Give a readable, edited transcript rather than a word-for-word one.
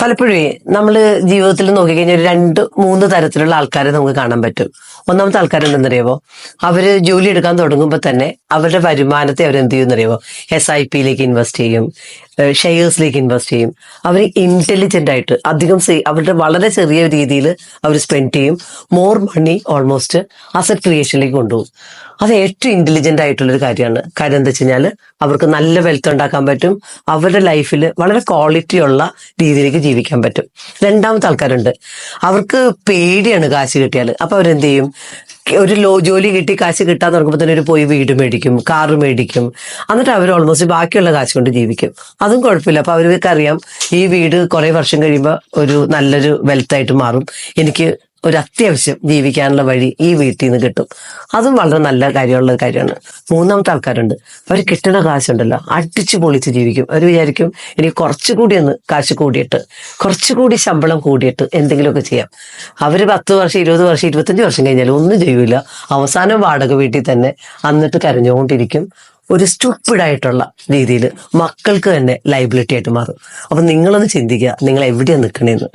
പലപ്പോഴേ നമ്മള് ജീവിതത്തിൽ നോക്കിക്കഴിഞ്ഞാൽ ഒരു 2-3 തരത്തിലുള്ള ആൾക്കാരെ നമുക്ക് കാണാൻ പറ്റും. ഒന്നാമത്തെ ആൾക്കാർ എന്തെന്നറിയാവോ? അവര് ജോലി എടുക്കാൻ തുടങ്ങുമ്പോൾ തന്നെ അവരുടെ വരുമാനത്തെ അവരെന്ത് ചെയ്യുമെന്നറിയാവോ? SIP-യിലേക്ക് ഇൻവെസ്റ്റ് ചെയ്യും, ഷെയർസിലേക്ക് ഇൻവെസ്റ്റ് ചെയ്യും. അവർ ഇന്റലിജന്റ് ആയിട്ട് അധികം അവരുടെ വളരെ ചെറിയ രീതിയിൽ അവർ സ്പെൻഡ് ചെയ്യും. മോർ മണി ഓൾമോസ്റ്റ് അസറ്റ് ക്രിയേഷനിലേക്ക് കൊണ്ടുപോകും. അത് ഏറ്റവും ഇന്റലിജന്റ് ആയിട്ടുള്ളൊരു കാര്യമാണ്. കാര്യം എന്താ വെച്ച് കഴിഞ്ഞാൽ അവർക്ക് നല്ല വെൽത്ത് ഉണ്ടാക്കാൻ പറ്റും. അവരുടെ ലൈഫിൽ വളരെ ക്വാളിറ്റി ഉള്ള രീതിയിലേക്ക് ജീവിക്കാൻ പറ്റും. രണ്ടാമത്തെ ആൾക്കാരുണ്ട്, അവർക്ക് പേടിയാണ് കാശ് കിട്ടിയാൽ. അപ്പൊ അവരെന്ത് ചെയ്യും? ഒരു ജോലി കിട്ടി കാശ് കിട്ടാൻ തുടങ്ങുമ്പോൾ തന്നെ ഒരു പോയി വീട് മേടിക്കും, കാറ് മേടിക്കും. എന്നിട്ട് അവർ ഓൾമോസ്റ്റ് ബാക്കിയുള്ള കാശ് കൊണ്ട് ജീവിക്കും. അതും കുഴപ്പമില്ല. അപ്പൊ അവർക്ക് അറിയാം ഈ വീട് കുറെ വർഷം കഴിയുമ്പോൾ ഒരു നല്ലൊരു വെൽത്ത് ആയിട്ട് മാറും. എനിക്ക് ഒരു അത്യാവശ്യം ജീവിക്കാനുള്ള വഴി ഈ വീട്ടിൽ നിന്ന് കിട്ടും. അതും വളരെ നല്ല കാര്യമുള്ള കാര്യമാണ്. മൂന്നാമത്തെ ആൾക്കാരുണ്ട്, അവർ കിട്ടുന്ന കാശുണ്ടല്ലോ അടിച്ചു പൊളിച്ച് ജീവിക്കും. അവർ വിചാരിക്കും എനിക്ക് കുറച്ചുകൂടി ഒന്ന് കാശ് കൂടിയിട്ട്, കുറച്ചുകൂടി ശമ്പളം കൂടിയിട്ട് എന്തെങ്കിലുമൊക്കെ ചെയ്യാം. അവര് 10 വർഷം 20 വർഷം 25 വർഷം കഴിഞ്ഞാലും ഒന്നും ചെയ്യൂല. അവസാനം വാടക വീട്ടിൽ തന്നെ എന്നിട്ട് കരഞ്ഞുകൊണ്ടിരിക്കും. ഒരു സ്റ്റുപ്പിഡായിട്ടുള്ള രീതിയിൽ മക്കൾക്ക് തന്നെ ലൈബിലിറ്റി ആയിട്ട് മാറും. അപ്പൊ നിങ്ങളൊന്ന് ചിന്തിക്കുക, നിങ്ങൾ എവിടെയാണ് നിൽക്കണേന്ന്.